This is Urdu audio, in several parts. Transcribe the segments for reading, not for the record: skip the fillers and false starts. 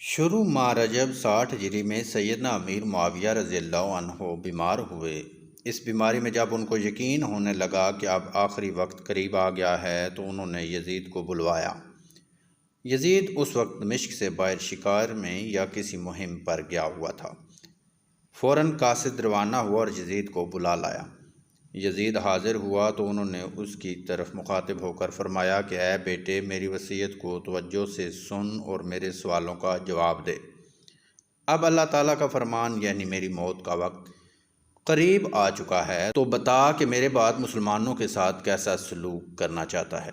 شروع ماہ رجب 60 ہجری میں سیدنا امیر معاویہ رضی اللہ عنہ بیمار ہوئے۔ اس بیماری میں جب ان کو یقین ہونے لگا کہ اب آخری وقت قریب آ گیا ہے تو انہوں نے یزید کو بلوایا۔ یزید اس وقت دمشق سے باہر شکار میں یا کسی مہم پر گیا ہوا تھا۔ فوراً قاصد روانہ ہوا اور یزید کو بلا لایا۔ یزید حاضر ہوا تو انہوں نے اس کی طرف مخاطب ہو کر فرمایا کہ اے بیٹے، میری وصیت کو توجہ سے سن اور میرے سوالوں کا جواب دے۔ اب اللہ تعالیٰ کا فرمان یعنی میری موت کا وقت قریب آ چکا ہے، تو بتا کہ میرے بعد مسلمانوں کے ساتھ کیسا سلوک کرنا چاہتا ہے۔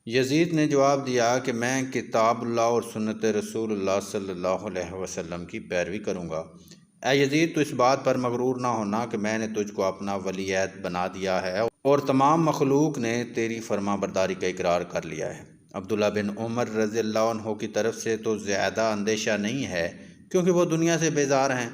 یزید نے جواب دیا کہ میں کتاب اللہ اور سنت رسول اللہ صلی اللہ علیہ وسلم کی پیروی کروں گا۔ اے یزید، تو اس بات پر مغرور نہ ہونا کہ میں نے تجھ کو اپنا ولی عہد بنا دیا ہے اور تمام مخلوق نے تیری فرما برداری کا اقرار کر لیا ہے۔ عبداللہ بن عمر رضی اللہ عنہ کی طرف سے تو زیادہ اندیشہ نہیں ہے کیونکہ وہ دنیا سے بیزار ہیں۔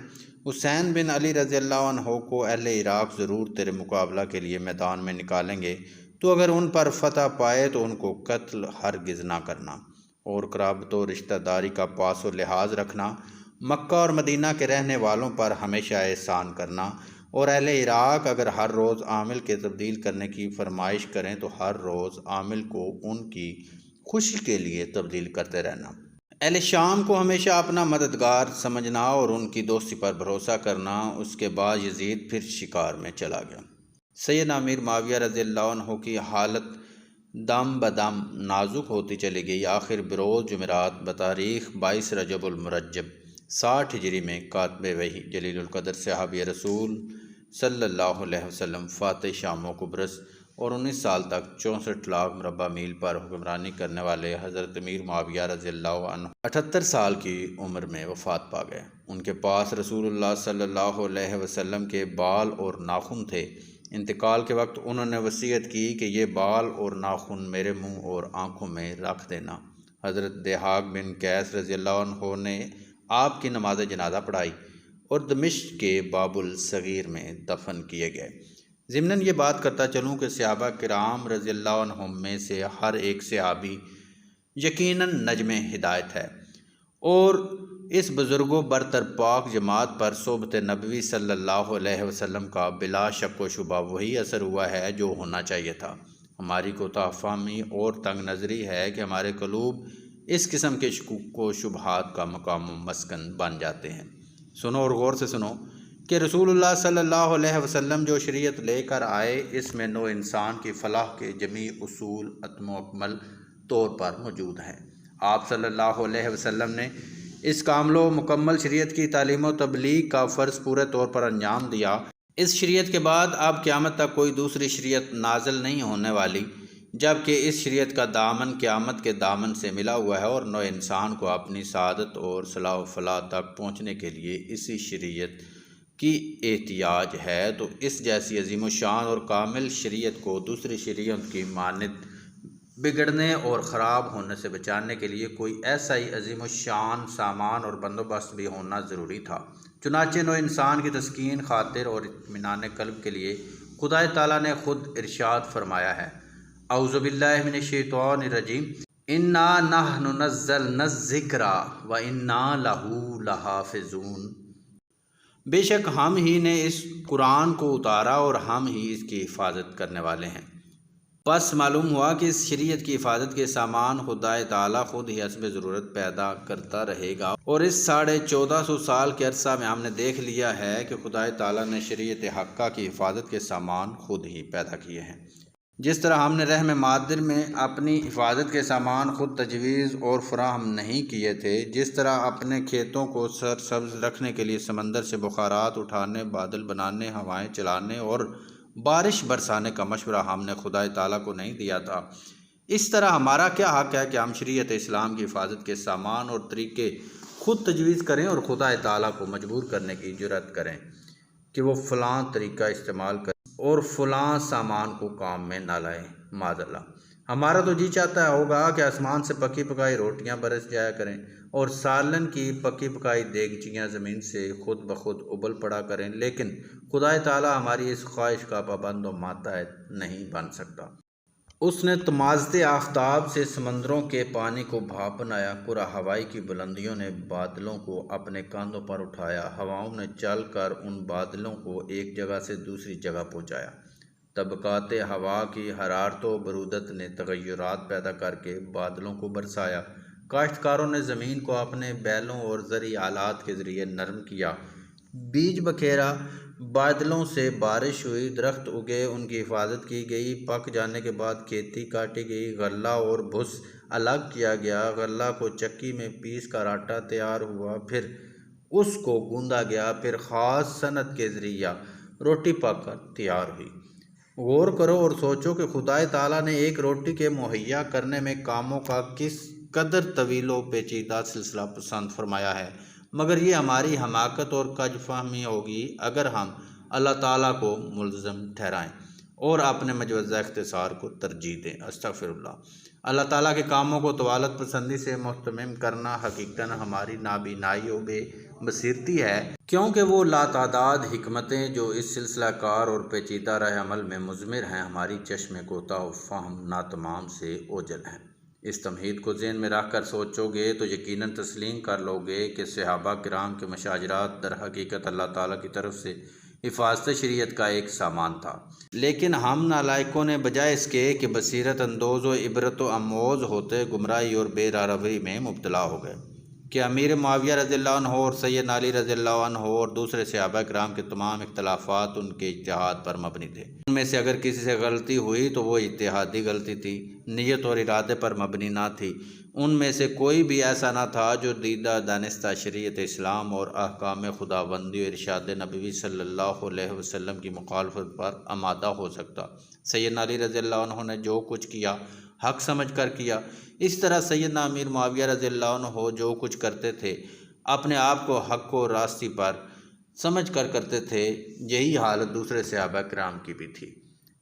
حسین بن علی رضی اللہ عنہ کو اہل عراق ضرور تیرے مقابلہ کے لیے میدان میں نکالیں گے، تو اگر ان پر فتح پائے تو ان کو قتل ہرگز نہ کرنا، اور قرابت و رشتہ داری کا پاس و لحاظ رکھنا، مکہ اور مدینہ کے رہنے والوں پر ہمیشہ احسان کرنا، اور اہل عراق اگر ہر روز عامل کے تبدیل کرنے کی فرمائش کریں تو ہر روز عامل کو ان کی خوشی کے لیے تبدیل کرتے رہنا۔ اہل شام کو ہمیشہ اپنا مددگار سمجھنا اور ان کی دوستی پر بھروسہ کرنا۔ اس کے بعد یزید پھر شکار میں چلا گیا۔ سیدنا امیر معاویہ رضی اللہ عنہ کی حالت دم بدم نازک ہوتی چلی گئی۔ آخر بروز جمعرات بتاریخ 22 رجب المرجب 60 ہجری میں کاتب وحی جلیل القدر صحابی رسول صلی اللہ علیہ وسلم فاتح شام و قبرص اور 19 سال تک 64 لاکھ مربع میل پر حکمرانی کرنے والے حضرت امیر معاویہ رضی اللہ عنہ 78 سال کی عمر میں وفات پا گئے۔ ان کے پاس رسول اللہ صلی اللہ علیہ وسلم کے بال اور ناخن تھے۔ انتقال کے وقت انہوں نے وصیت کی کہ یہ بال اور ناخن میرے منہ اور آنکھوں میں رکھ دینا۔ حضرت دہاق بن قیس رضی اللہ عنہ نے آپ کی نماز جنازہ پڑھائی اور دمشق کے باب الصغیر میں دفن کیے گئے۔ ضمناً یہ بات کرتا چلوں کہ صحابہ کرام رضی اللہ عنہم میں سے ہر ایک صحابی یقیناً نجم ہدایت ہے، اور اس بزرگ و برتر پاک جماعت پر صحبت نبوی صلی اللہ علیہ وسلم کا بلا شک و شبہ وہی اثر ہوا ہے جو ہونا چاہیے تھا۔ ہماری کوتاہ فہمی اور تنگ نظری ہے کہ ہمارے قلوب اس قسم کے شکوک و شبہات کا مقام و مسکن بن جاتے ہیں۔ سنو اور غور سے سنو کہ رسول اللہ صلی اللہ علیہ وسلم جو شریعت لے کر آئے، اس میں نوع انسان کی فلاح کے جمیع اصول اتم و اکمل طور پر موجود ہیں۔ آپ صلی اللہ علیہ وسلم نے اس کامل و مکمل شریعت کی تعلیم و تبلیغ کا فرض پورے طور پر انجام دیا۔ اس شریعت کے بعد اب قیامت تک کوئی دوسری شریعت نازل نہیں ہونے والی، جبکہ اس شریعت کا دامن قیامت کے دامن سے ملا ہوا ہے، اور نوع انسان کو اپنی سعادت اور صلاح و فلاح تک پہنچنے کے لیے اسی شریعت کی احتیاج ہے۔ تو اس جیسی عظیم و شان اور کامل شریعت کو دوسری شریعت کی مانند بگڑنے اور خراب ہونے سے بچانے کے لیے کوئی ایسا ہی عظیم و شان سامان اور بندوبست بھی ہونا ضروری تھا۔ چنانچہ نوع انسان کی تسکین خاطر اور اطمینان قلب کے لیے خدا تعالیٰ نے خود ارشاد فرمایا ہے، اعوذ باللہ من الشیطان الرجیم، انا نحن نزلنا الذکر وانا لہ لحافظون۔ بے شک ہم ہی نے اس قرآن کو اتارا اور ہم ہی اس کی حفاظت کرنے والے ہیں۔ پس معلوم ہوا کہ اس شریعت کی حفاظت کے سامان خدا تعالیٰ خود ہی حسب ضرورت پیدا کرتا رہے گا، اور اس 1450 سال کے عرصہ میں ہم نے دیکھ لیا ہے کہ خدا تعالیٰ نے شریعت حقہ کی حفاظت کے سامان خود ہی پیدا کیے ہیں۔ جس طرح ہم نے رحم مادر میں اپنی حفاظت کے سامان خود تجویز اور فراہم نہیں کیے تھے، جس طرح اپنے کھیتوں کو سرسبز رکھنے کے لیے سمندر سے بخارات اٹھانے، بادل بنانے، ہوائیں چلانے اور بارش برسانے کا مشورہ ہم نے خدا تعالیٰ کو نہیں دیا تھا، اس طرح ہمارا کیا حق ہے کہ ہم شریعت اسلام کی حفاظت کے سامان اور طریقے خود تجویز کریں اور خدا تعالیٰ کو مجبور کرنے کی جرأت کریں کہ وہ فلاں طریقہ استعمال کریں اور فلاں سامان کو کام میں نہ لائیں۔ معاذ اللہ، ہمارا تو جی چاہتا ہوگا کہ آسمان سے پکی پکائی روٹیاں برس جایا کریں اور سالن کی پکی پکائی دیگچیاں زمین سے خود بخود ابل پڑا کریں، لیکن خدا تعالیٰ ہماری اس خواہش کا پابند و ماتحت نہیں بن سکتا۔ اس نے تمازتے آفتاب سے سمندروں کے پانی کو بھاپ بنایا، کرہ ہوائی کی بلندیوں نے بادلوں کو اپنے کاندھوں پر اٹھایا، ہواؤں نے چل کر ان بادلوں کو ایک جگہ سے دوسری جگہ پہنچایا۔ طبقات ہوا کی حرارت و برودت نے تغیرات پیدا کر کے بادلوں کو برسایا، کاشتکاروں نے زمین کو اپنے بیلوں اور زرعی آلات کے ذریعے نرم کیا، بیج بکھیرا، بادلوں سے بارش ہوئی، درخت اگے، ان کی حفاظت کی گئی، پک جانے کے بعد کھیتی کاٹی گئی، غلہ اور بھس الگ کیا گیا، غلہ کو چکی میں پیس کر آٹا تیار ہوا، پھر اس کو گوندا گیا، پھر خاص صنعت کے ذریعہ روٹی پک کر تیار ہوئی۔ غور کرو اور سوچو کہ خدائے تعالیٰ نے ایک روٹی کے مہیا کرنے میں کاموں کا کس قدر طویل و پیچیدہ سلسلہ پسند فرمایا ہے، مگر یہ ہماری حماقت اور کج فہمی ہوگی اگر ہم اللہ تعالیٰ کو ملزم ٹھہرائیں اور اپنے مجوزہ اختصار کو ترجیح دیں۔ استغفر اللہ۔ اللہ تعالیٰ کے کاموں کو طوالت پسندی سے مہتمم کرنا حقیقتاً ہماری نابینائی و بے بصیرتی ہے، کیونکہ وہ لاتعداد حکمتیں جو اس سلسلہ کار اور پیچیدہ راہ عمل میں مضمر ہیں ہماری چشم کوتاہ و فہم ناتمام سے اوجل ہیں۔ اس تمہید کو ذہن میں رکھ کر سوچو گے تو یقیناً تسلیم کر لو گے کہ صحابہ کرام کے مشاجرات در حقیقت اللہ تعالیٰ کی طرف سے حفاظت شریعت کا ایک سامان تھا، لیکن ہم نالائقوں نے بجائے اس کے کہ بصیرت اندوز و عبرت و آموز ہوتے گمراہی اور بے راہروی میں مبتلا ہو گئے کہ امیر معاویہ رضی اللہ عنہ اور سیدنا علی رضی اللہ عنہ اور دوسرے صحابہ کرام کے تمام اختلافات ان کے اجتہاد پر مبنی تھے۔ ان میں سے اگر کسی سے غلطی ہوئی تو وہ اجتہادی غلطی تھی، نیت اور ارادے پر مبنی نہ تھی۔ ان میں سے کوئی بھی ایسا نہ تھا جو دیدہ دانستہ شریعت اسلام اور احکام خداوندی و ارشاد نبوی صلی اللہ علیہ وسلم کی مخالفت پر آمادہ ہو سکتا۔ سیدنا علی رضی اللہ عنہ نے جو کچھ کیا حق سمجھ کر کیا، اس طرح سیدنا امیر معاویہ رضی اللہ عنہ جو کچھ کرتے تھے اپنے آپ کو حق و راستی پر سمجھ کر کرتے تھے۔ یہی حالت دوسرے صحابہ کرام کی بھی تھی۔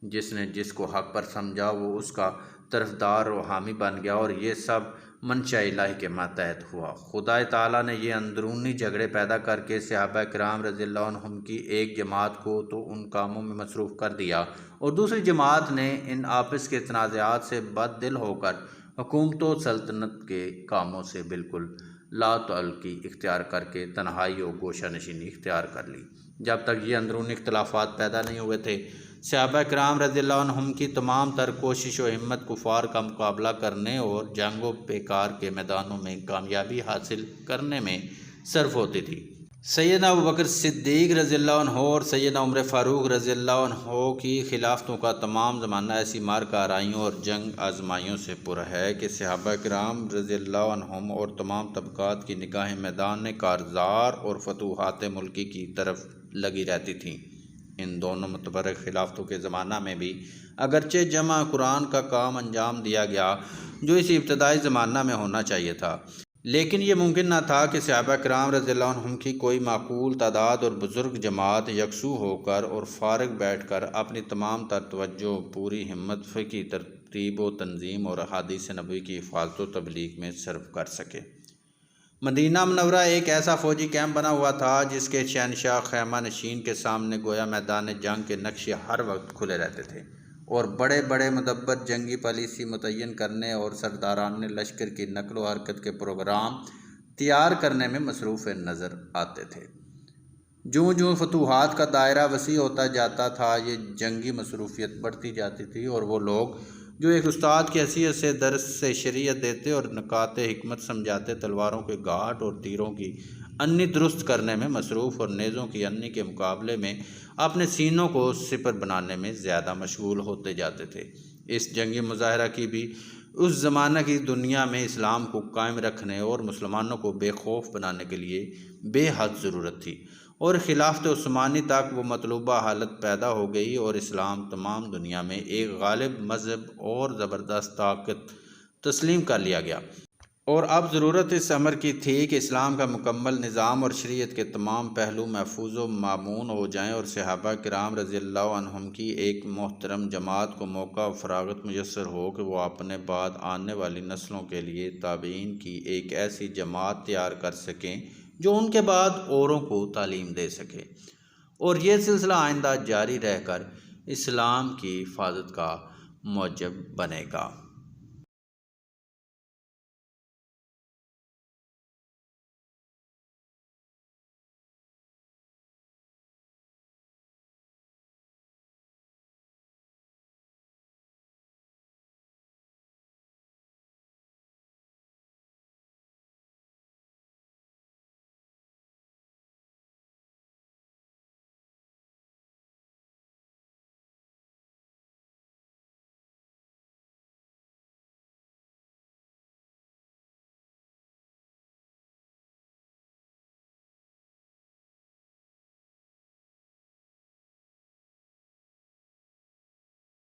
جس نے جس کو حق پر سمجھا وہ اس کا طرفدار و حامی بن گیا، اور یہ سب منشاء الہی کے ماتحت ہوا۔ خدائے تعالیٰ نے یہ اندرونی جھگڑے پیدا کر کے صحابہ کرام رضی اللہ عنہم کی ایک جماعت کو تو ان کاموں میں مصروف کر دیا، اور دوسری جماعت نے ان آپس کے تنازعات سے بد دل ہو کر حکومت و سلطنت کے کاموں سے بالکل لا تعلقی اختیار کر کے تنہائی و گوشہ نشینی اختیار کر لی۔ جب تک یہ اندرونی اختلافات پیدا نہیں ہوئے تھے، صحابہ کرام رضی اللہ عنہم کی تمام تر کوشش و ہمت کفار کا مقابلہ کرنے اور جنگ و پیکار کے میدانوں میں کامیابی حاصل کرنے میں صرف ہوتی تھی۔ سیدنا ابوبکر صدیق رضی اللہ عنہ اور سیدنا عمر فاروق رضی اللہ عنہ کی خلافتوں کا تمام زمانہ ایسی مار کارائیوں اور جنگ آزمائیوں سے پر ہے کہ صحابہ کرام رضی اللہ عنہم اور تمام طبقات کی نگاہیں میدان کارزار اور فتوحات ملکی کی طرف لگی رہتی تھیں۔ ان دونوں متفرق خلافتوں کے زمانہ میں بھی اگرچہ جمع قرآن کا کام انجام دیا گیا جو اس ابتدائی زمانہ میں ہونا چاہیے تھا، لیکن یہ ممکن نہ تھا کہ صحابہ کرام رضی اللہ عنہم کی کوئی معقول تعداد اور بزرگ جماعت یکسو ہو کر اور فارغ بیٹھ کر اپنی تمام تر توجہ، پوری ہمت، فقہی ترتیب و تنظیم اور احادیث نبوی کی حفاظت و تبلیغ میں صرف کر سکے۔ مدینہ منورہ ایک ایسا فوجی کیمپ بنا ہوا تھا جس کے شہنشاہ خیمہ نشین کے سامنے گویا میدان جنگ کے نقشے ہر وقت کھلے رہتے تھے، اور بڑے بڑے مدبر جنگی پالیسی متعین کرنے اور سرداران لشکر کی نقل و حرکت کے پروگرام تیار کرنے میں مصروف نظر آتے تھے۔ جوں جوں فتوحات کا دائرہ وسیع ہوتا جاتا تھا، یہ جنگی مصروفیت بڑھتی جاتی تھی، اور وہ لوگ جو ایک استاد کی حیثیت سے درس سے شریعت دیتے اور نکات حکمت سمجھاتے، تلواروں کے گھاٹ اور تیروں کی انی درست کرنے میں مصروف اور نیزوں کی انی کے مقابلے میں اپنے سینوں کو سپر بنانے میں زیادہ مشغول ہوتے جاتے تھے۔ اس جنگی مظاہرہ کی بھی اس زمانہ کی دنیا میں اسلام کو قائم رکھنے اور مسلمانوں کو بے خوف بنانے کے لیے بے حد ضرورت تھی، اور خلافت عثمانی تک وہ مطلوبہ حالت پیدا ہو گئی، اور اسلام تمام دنیا میں ایک غالب مذہب اور زبردست طاقت تسلیم کر لیا گیا، اور اب ضرورت اس امر کی تھی کہ اسلام کا مکمل نظام اور شریعت کے تمام پہلو محفوظ و مامون ہو جائیں، اور صحابہ کرام رضی اللہ عنہم کی ایک محترم جماعت کو موقع و فراغت میسر ہو کہ وہ اپنے بعد آنے والی نسلوں کے لیے تابعین کی ایک ایسی جماعت تیار کر سکیں جو ان کے بعد اوروں کو تعلیم دے سکے، اور یہ سلسلہ آئندہ جاری رہ کر اسلام کی حفاظت کا موجب بنے گا۔